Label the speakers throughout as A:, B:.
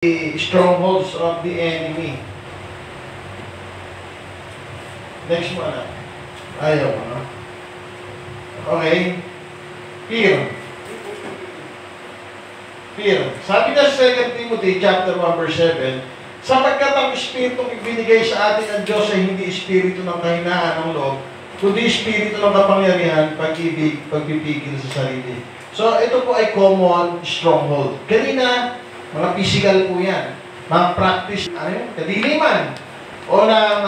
A: the strongholds of the enemy. Next one. Ayaw ko, no? Okay. Fear. Fear. Sabi na sa 2 Timothy chapter 1 verse 7, sapagkat ang Espiritu ibinigay sa atin ng Diyos ay hindi Espiritu ng kahinaan ng loob, kundi Espiritu ng kapangyarihan, pag-ibig, pagpipigil sa sarili. So, ito po ay common stronghold. Kanina, mga physical po yan. Mga practice, ano yun? Kadiliman. O ng,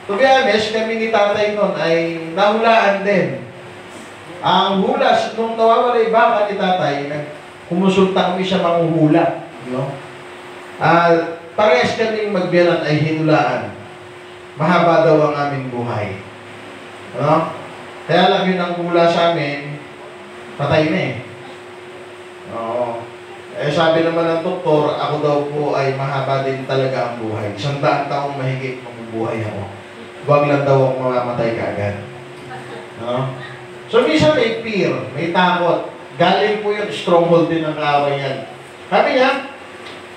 A: to be honest, kami ni tatay nun ay nahulaan din. Ang hulas, nung nawawala yung baka ni tatay, kumusulta kami siya manghuhula. No? Parehas kaming magbiyanan ay hinulaan. Mahaba daw ang aming buhay. No? Kaya lang yun ang hula sa amin, patay na eh. Oo. Eh sabi naman ng doktor, ako daw po ay mahaba din talaga ang buhay. 100 taong mahigit mabubuhay ako. Huwag lang daw akong mamamatay kaagad. No? So minsan may fear, may takot. Galing po yun, stronghold din ng kaaway yan. Sabi niya,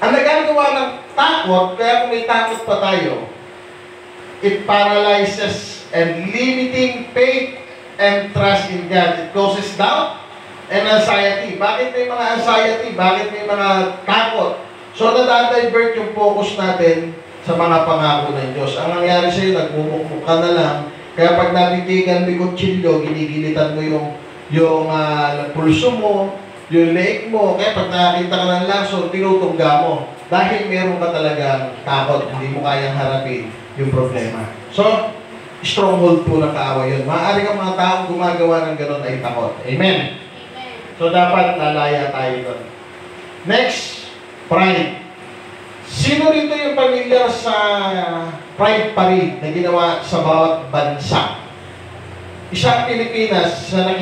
A: ang nagagawa ng takot, kaya kung may takot pa tayo, it paralyzes and limiting faith and trust in God. It causes doubt and anxiety. Bakit may mga anxiety? Bakit may mga takot? So, nadadivert yung focus natin sa mga pangako ng Diyos. Ang nangyari sa'yo, nagmumukmuk ka na lang. Kaya pag nabitigan mo yung kutsilyo, ginigilitan mo yung pulso mo, yung leg mo. Kaya pag nakakita ka ng laso, tinutungga mo. Dahil meron ka talagang takot, hindi mo kayang harapin yung problema. So, stronghold po ng kaaway yun. Maaari ang mga taong gumagawa ng gano'n ay takot. Amen? So, dapat lalaya tayo doon. Next, pride. Sino rito yung pamilyar sa pride parade na ginawa sa bawat bansa? Isang Pilipinas sa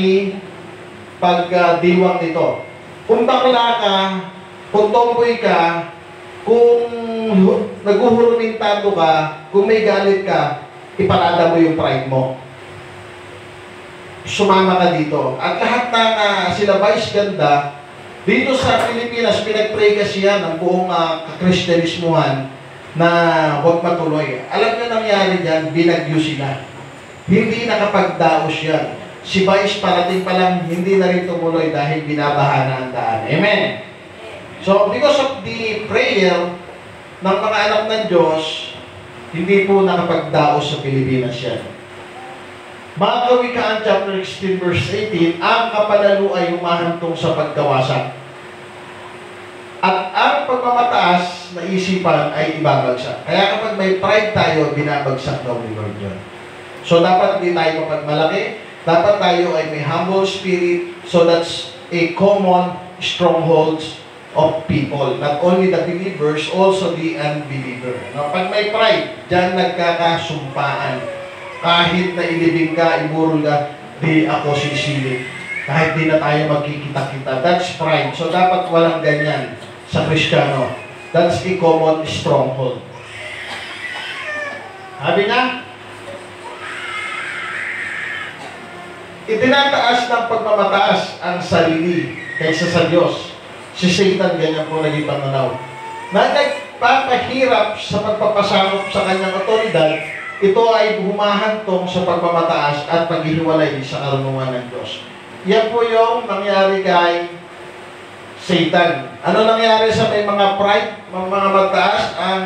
A: pagdiwang nito. Kung bakla ka, kung tomboy ka, kung naguhurumintado ka, kung may galit ka, iparada mo yung pride mo. Sumama ka dito. At lahat ng sila vice ganda, dito sa Pilipinas, pinag-pray kasi yan ng buong Kristyanismuhan na huwag matuloy. Alam nyo nangyari dyan, binagyo sila. Hindi nakapagdaos yan. Si vice parating pa lang, hindi na rin tumuloy dahil binabaha na ang daan. Amen? So, because of the prayer ng mga anak ng Diyos, hindi po nakapagdaos sa Pilipinas yan. Mga Kawikaan chapter 16 verse 18, ang kapalalo ay humahantong sa pagkawasak. At ang pagmamataas na isipan ay ibabagsak. Kaya kapag may pride tayo, binabagsak daw ni Lord yun. So dapat hindi tayo mapagmalaki, dapat tayo ay may humble spirit, so that's a common strongholds of people. Not only the believers, also the unbeliever. No, pag may pride, dyan nagkakasumpaan. Kahit na ilibing ka, iburol ka, di ako sisilig. Kahit di na tayo magkikita-kita. That's pride. So, dapat walang ganyan sa Kristiyano. That's a common stronghold. Sabi na, itinataas ng pagmamataas ang sarili kaysa sa Diyos. Si Satan, ganyan po naging pananaw. Na nagpapahirap sa pagpapasakop sa kanyang otoridad, ito ay humahantong sa pagmamataas at paghihiwalay sa karunungan ng Diyos. Yan po yung nangyari kay Satan. Ano nangyari sa may mga pride, mga mataas? Ang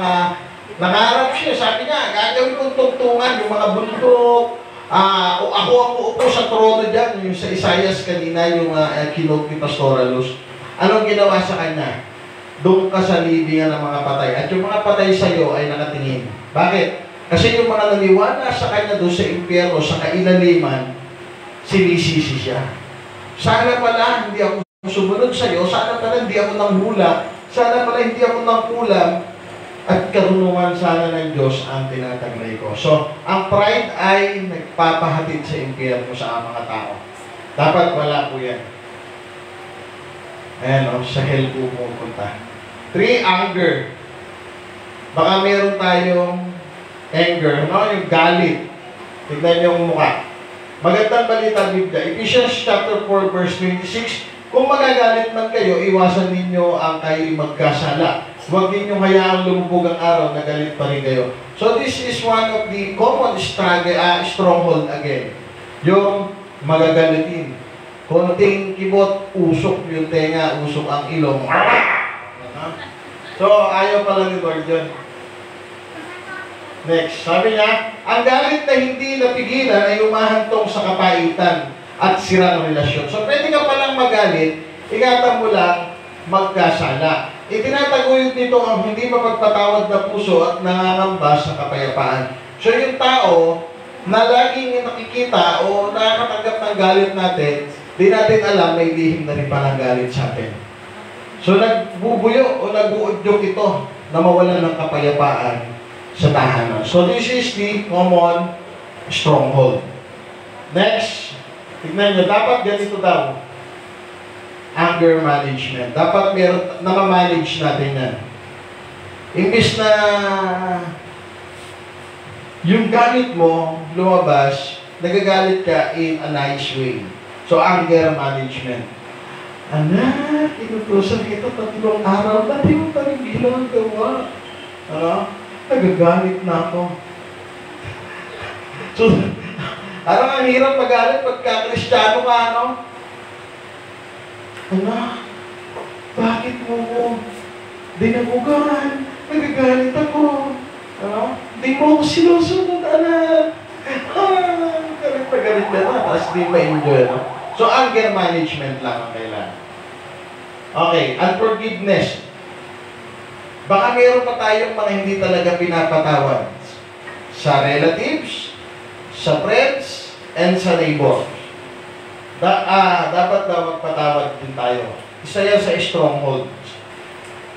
A: nangarap siya, sabi niya, gagawin kong tungtungan, yung mga bundok, ako ang uupo sa trono dyan, yung sa Isaias kanina, yung kinote ni Pastor Alus. Anong ginawa sa kanya? Doon ka sa libingan ng mga patay. At yung mga patay sa iyo ay nakatingin. Bakit? Kasi yung mga naniwala sa kanya doon sa impyerno, sa kailaliman, sinisisi siya. Sana pala hindi ako sumunod sa iyo, sana pala hindi ako nanghula, sana pala hindi ako nangkulam, at karunungan sana ng Diyos ang tinataglay ko. So, ang pride ay nagpapahatid sa impyerno sa mga tao. Dapat wala po yan. Ayan o, sa hell po pupunta. 3, anger. Baka meron tayong anger, no? Yung galit. Tignan niyo yung mukha. Magandang balita Biblia. Ephesians chapter 4 verse 26, kung magagalit man kayo, iwasan ninyo ang kayo magkasala. Huwag ninyong hayaang lumubog ang araw na galit pa rin kayo. So this is one of the common stronghold again. Yung magagalitin. Konting kibot, usok yung tenga, usok ang ilong. So ayaw pala ni Lord yun. Next, sabi niya, ang galit na hindi napigilan ay umahantong sa kapaitan at sirang relasyon. So pwede ka palang magalit, ikatang mo lang magkasala. Itinataguyod nito ang hindi mapagpatawad na puso at nangangamba sa kapayapaan. So yung tao na laging nakikita o nakakatanggap ng galit natin, di natin alam may lihim na rin palang galit sa atin. So nagbubuyo o nag-uudyok ito na mawalan ng kapayapaan sa tahanan. So this is the common stronghold. Next, tignan nyo, dapat ganito daw. Anger management. Dapat meron, namamanage natin yan. Imbis na yung galit mo lumabas, nagagalit ka in a nice way. So, anger management. Anak, inutusan kita 3 araw, dati mo pa rin ginagawa. Nagagalit na ako. So, parang ang hirap magalit pagka Kristiyano ka, ano? Anak, bakit mo ko dinabugan? Nagagalit ako. Di mo ako sinusunod, anak. Galit na galit na na. Tapos di ma-enjoy, no? So, anger management lang ang kailangan. Okay, unforgiveness. Baka mayroon pa tayong mga hindi talaga pinapatawad. Sa relatives, sa friends, and sa neighbors. Dapat daw magpatawad din tayo. Isa yan sa stronghold.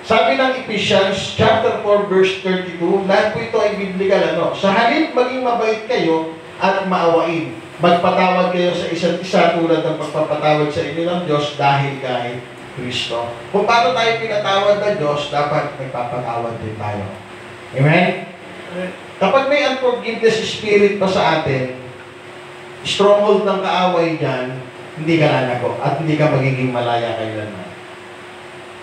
A: Sabi ng Ephesians chapter 4 verse 32, lahat po ito ay biblical, ano? Sa halip maging mabait kayo at maawain. Magpatawad kayo sa isa't isa tulad ng pagpapatawad sa inyo ng Diyos dahil kay Kristo. Kung paano tayo pinatawad ng Diyos, dapat magpapatawad din tayo. Amen? Kapag may unforgiveness spirit pa sa atin, stronghold ng kaaway dyan, hindi ka lalago at hindi ka magiging malaya kailanman.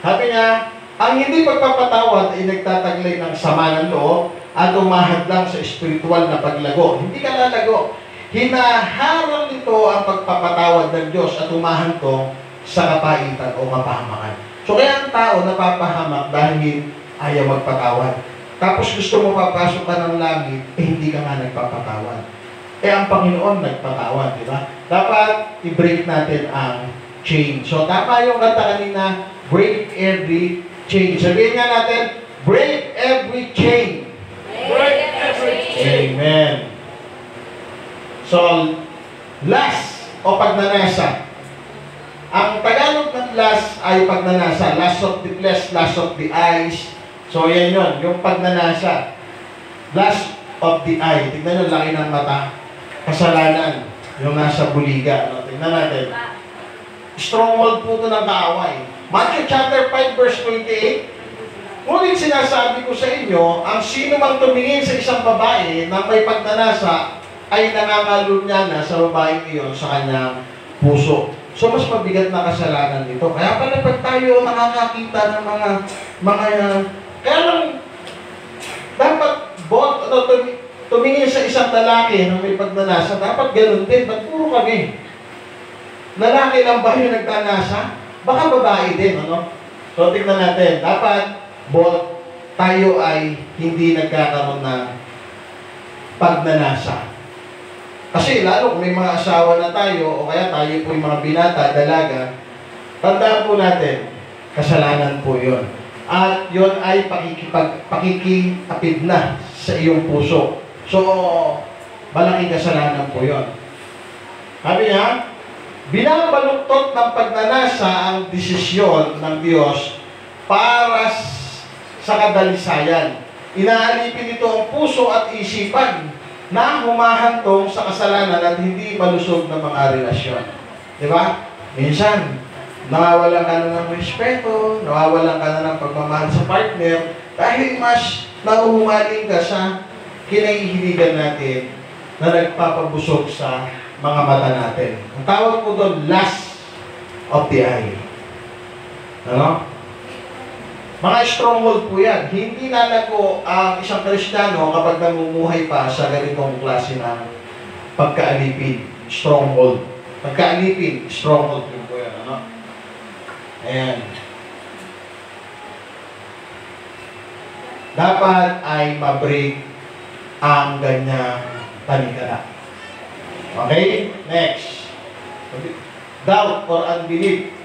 A: Sabi niya, ang hindi pagpapatawad ay nagtataglay ng sama ng loob at umahadlang sa espiritual na paglago. Hindi ka lalago. Hinaharang nito ang pagpapatawad ng Diyos at umahantong sa kapaitan o mapahamakan. So kaya ang tao napapahamak dahil ayaw magpatawad. Tapos gusto mo papasok ka ng langit, hindi ka nga nagpapatawad. Ang Panginoon nagpatawad, di ba? Dapat i-break natin ang chain. So tama yung kanta kanina, break every chain. Sabihin nga natin, break every chain.
B: Break every chain.
A: Amen. So, last o pagnanasa. Ang Tagalog ng last ay pagnanasa. Last of the flesh, last of the eyes. So, yan yun. Yung pagnanasa. Last of the eye. Tignan nyo, laki ng mata. Kasalanan. Yung nasa buliga. Tignan natin. Stronghold po ito ng kaaway. Matthew chapter 5 verse 28. Ngunit sinasabi ko sa inyo, ang sino mang tumingin sa isang babae na may pagnanasa ay nangangalunya na sa babaeng iyon sa kanyang puso. So, mas mabigat na kasalanan nito. Kaya pala pag tayo nakakakita ng kaya lang, dapat tumingin sa isang lalaki na may pagnanasa, dapat ganun din. Ba't puro kami? Lalaki lang ba yung nagtanasa? Baka babae din, ano? So, tignan natin. Dapat, tayo ay hindi nagkakaroon ng pagnanasa. Kasi lalo kung may mga asawa na tayo, o kaya tayo po yung mga binata, dalaga, tandaan po natin, kasalanan po yun. At yun ay pakikitapid na sa iyong puso. So, malaking kasalanan po yun. Sabi niya, binabaluktot ng pagnanasa ang desisyon ng Diyos para sa kadalisayan. Inaalipin nito ang puso at isipan na humahantong sa kasalanan at hindi malusog ng mga relasyon. Di ba? Minsan, nawawalan ka na ng respeto, nawawalan ka na ng pagmamahal sa partner dahil mas nahuhumaling ka sa kinahihiligan natin na nagpapabusog sa mga mata natin. Ang tawag po doon, lust of the eye. Ano? Mga stronghold po yan. Hindi lalago ang isang Kristiyano kapag namumuhay pa sa ganitong klase ng pagkaalipin. Stronghold. Pagkaalipin, stronghold yun po yan. Ano? Ayan. Dapat ay mabreak ang ganyang talikala. Okay? Next. Doubt or unbelief.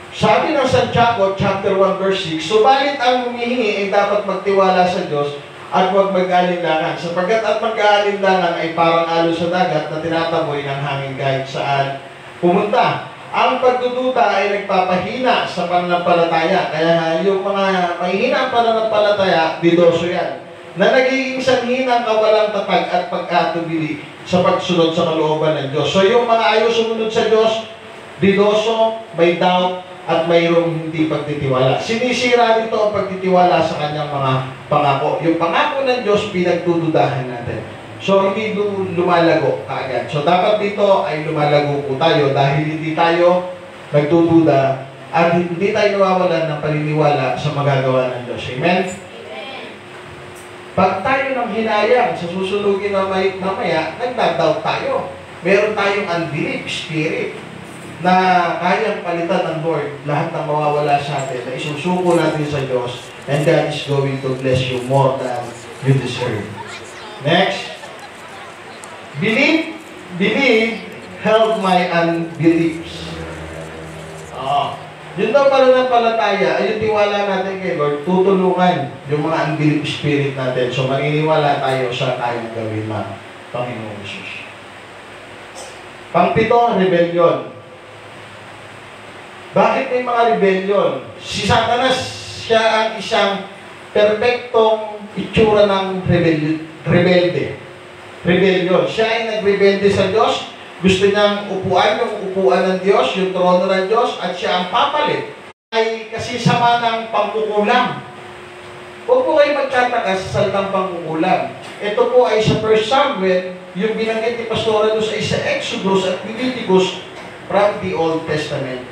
A: Sabi ng Santiago, chapter 1, verse 6, subalit ang humihingi ay dapat magtiwala sa Diyos at huwag mag-alinlangan. Sapagkat at mag-alinlangan ay parang alo sa dagat na tinataboy ng hangin kahit saan pumunta. Ang pagdududa ay nagpapahina sa pananampalataya. Kaya yung mga mahihina ang pananampalataya, didoso yan. Na nagiging sanhi ng kawalang tatag at pagkatubili sa pagsunod sa kalooban ng Diyos. So yung mga ayaw sumunod sa Diyos, didoso, may doubt, at mayroong hindi pagtitiwala. Sinisira nito ang pagtitiwala sa kanyang mga pangako. Yung pangako ng Diyos, pinagdududahan natin. So, hindi lumalago kaagad. So, dapat dito ay lumalago po tayo dahil hindi tayo nagdududa at hindi tayo nawawalan ng paniniwala sa magagawa ng Diyos. Amen? Pag tayo ng hinayang sa susunugin na mamaya, nagdadoubt tayo. Meron tayong unbelief spirit na kayang palitan ng Lord lahat ng mawawala sa atin, na isusuko natin sa Diyos, and God is going to bless you more than you deserve. Next. Believe help my unbeliefs. Yun daw pananampalataya, ay yung tiwala natin kay Lord, tutulungan yung mga unbelief spirit natin. So, maniniwala tayo sa kayang gawin ng Panginoon Jesus. Pangpito, rebellion. Bakit may mga rebellion? Si Satanas, siya ang isang perpektong itsura ng rebelde. Rebellion. Siya ay nagrebelde sa Diyos. Gusto niyang upuan yung upuan ng Diyos, yung trono ng Diyos, at siya ang papalit. Ay kasi sama ng pangkukulam. Huwag po kayo magtataka sa salitang pangkukulam. Ito po ay sa 1 Samuel, yung binanggit ni Pastora doon ay sa Exodus at Leviticus from the Old Testament.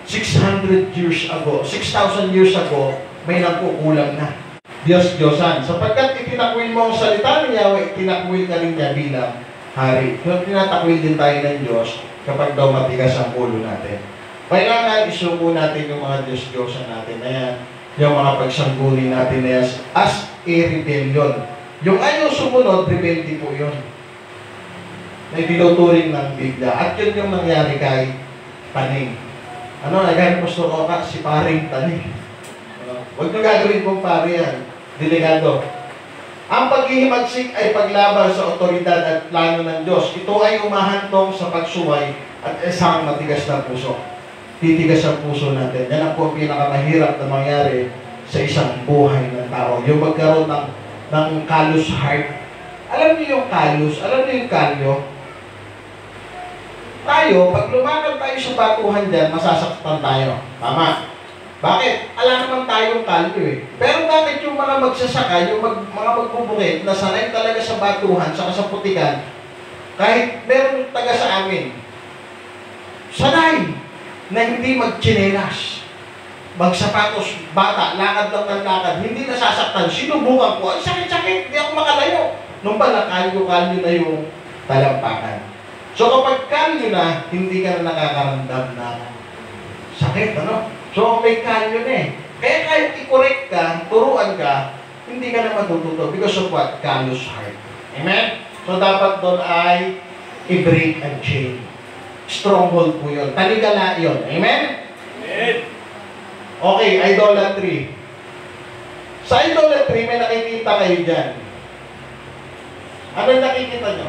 A: 600 years ago, 6,000 years ago, may nagkukulang na. Diyos-Diyosan. Sapagkat itinakwil mo ang salita ni Yahweh, itinakwil ka rin niya bilang hari. So, tinatakwil din tayo ng Diyos kapag daw matigas ang ulo natin. Kailangan isuko natin yung mga Diyos-Diyosan natin na yan, yung mga pagsangguni natin na yan, as a rebellion. Yung ayaw sumunod, rebelde po yun. Na tinuturing ng Biblia. At yun yung nangyari kay Taning. Ano, nagaya ni Pastor Oka, si paring Taning. Huwag nyo gagawin kong pare yan. Delegado. Ang paghihimagsik ay paglaban sa otoridad at plano ng Diyos. Ito ay umahantong sa pagsuway at isang matigas na puso. Titigas ang puso natin. Yan ang po pinakamahirap na mangyari sa isang buhay ng tao. Yung magkaroon ng callous heart. Alam niyo yung callous? Alam niyo yung kalyo? Tayo, pag lumakad tayo sa batuhan dyan, masasaktan tayo. Tama. Bakit? Alam naman tayong kalyo eh. Pero bakit yung mga magsasaka, yung mga magbubukit, na sanay talaga sa batuhan, saka sa putikan, kahit meron taga sa amin, sanay na hindi magtsinelas, magsapatos, bata, lakad lang ng lakad, hindi nasasaktan, sinubukan ko, ay sakit-sakit, hindi ako makalayo. Nung pala, kalyo-kalyo na yung talampakan. So kapag kalyo na, hindi ka na nakakaramdam ng sakit, ano? So may kalyo na eh. Kaya kahit i-correct ka, turuan ka, hindi ka na matututo because of what? Callous heart. Amen? So dapat doon ay i-break and chain. Stronghold po yun. Taligala yun. Amen? Amen. Okay, idolatry. Sa idolatry, may nakikita kayo dyan. Ano nakikita nyo?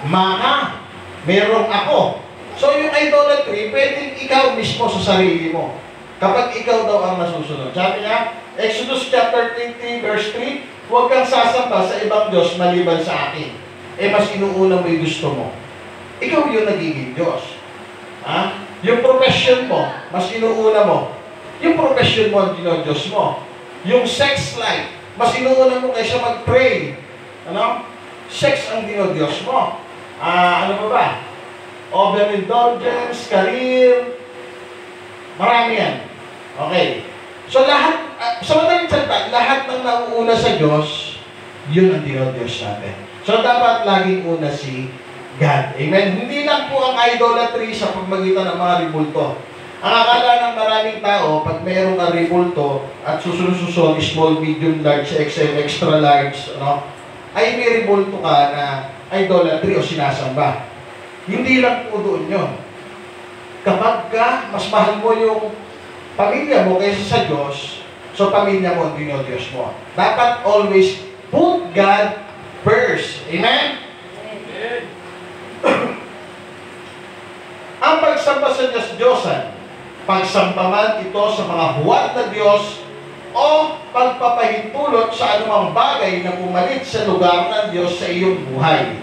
A: Maka. Merong ako. So yung idolatry, pwedeng ikaw mismo sa sarili mo. Kapag ikaw daw ang nasusunod. Sabi niya, Exodus chapter 23 verse 3, huwag kang sasamba sa ibang Diyos maliban sa akin. Eh mas inuuna mo yung gusto mo. Ikaw yung nagiging Diyos. Ha? Yung profession mo, mas inuuna mo. Yung profession mo ang Diyos mo. Yung sex life, mas inuuna mo kaysa mag-pray. Ano? Sex ang Diyos mo. Ano ba ba? Overindulgence, career, Marami yan. Okay. So lahat, sa madaling salita, lahat ng nauuna sa Diyos, yun ang dinodiyos natin. So dapat laging una si God. Amen? Hindi lang po ang idolatry sa pagmagitan ng mga ribulto. Ang akala ng maraming tao, pag mayroong kang ribulto at susunod-susunod, small, medium, large, XL, extra large, ay may ribulto ka na idolatry o sinasamba. Hindi lang po doon yun. Kapag ka, mas mahal mo yung pamilya mo kaysa sa Diyos, so pamilya mo ang dinodiyos mo. Dapat always put God first. Amen?
B: Amen.
A: Ang pagsamba sa Diyos-Diyosan, pagsamba man ito sa mga huwad na Diyos o pagpapahintulot sa anumang bagay na pumalit sa lugar ng Diyos sa iyong buhay,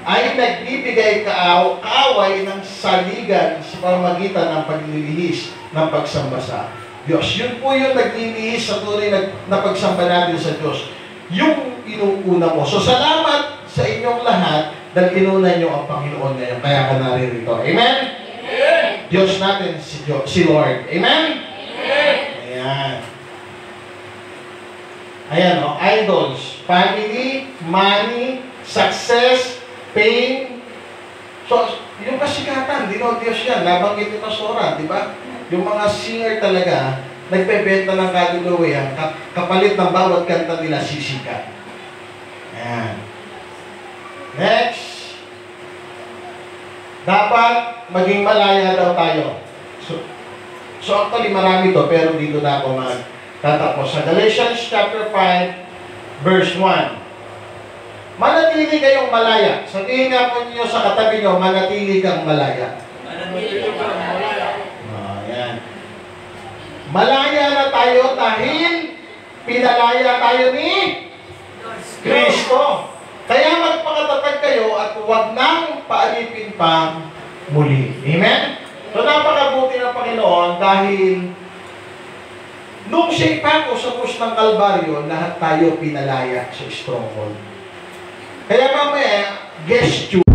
A: ay nagbibigay kaaway ng saligan sa pamamagitan ng paglilihis ng pagsamba sa Diyos. Yun po yung naglilihis sa tunay na pagsamba natin sa Diyos. Yung inuuna mo. So, salamat sa inyong lahat dahil inuna nyo ang Panginoon ngayon. Kaya ka naririto. Amen?
B: Amen.
A: Diyos natin si Lord. Amen?
B: Amen.
A: Ayan. Ayan, idols. Family, money, success, pain. So, yung kasikatan, dinodiyos yan. Nabanggit ni Pastora, di ba? Yung mga singer talaga, nagpebenta ng kaluluwa, kapalit ng bawat kanta nila, sisikat. Ayan. Next. Dapat maging malaya daw tayo. So actually marami to, pero dito na ako magtatapos. Sa Galatians chapter 5, verse 1. Manatili kayong malaya. Sabihin nga po niyo sa katabi niyo, manatili kang malaya.
B: Manatili kang malaya.
A: Ayan. Malaya na tayo dahil pinalaya tayo ni Kristo. Kaya magpakatatag kayo at huwag nang paalipin pa muli. Amen? So napakabuti ng Panginoon dahil nung siya'y pako sa krus ng Kalbaryo, lahat tayo pinalaya sa stronghold. Kaya mamaya, gesture.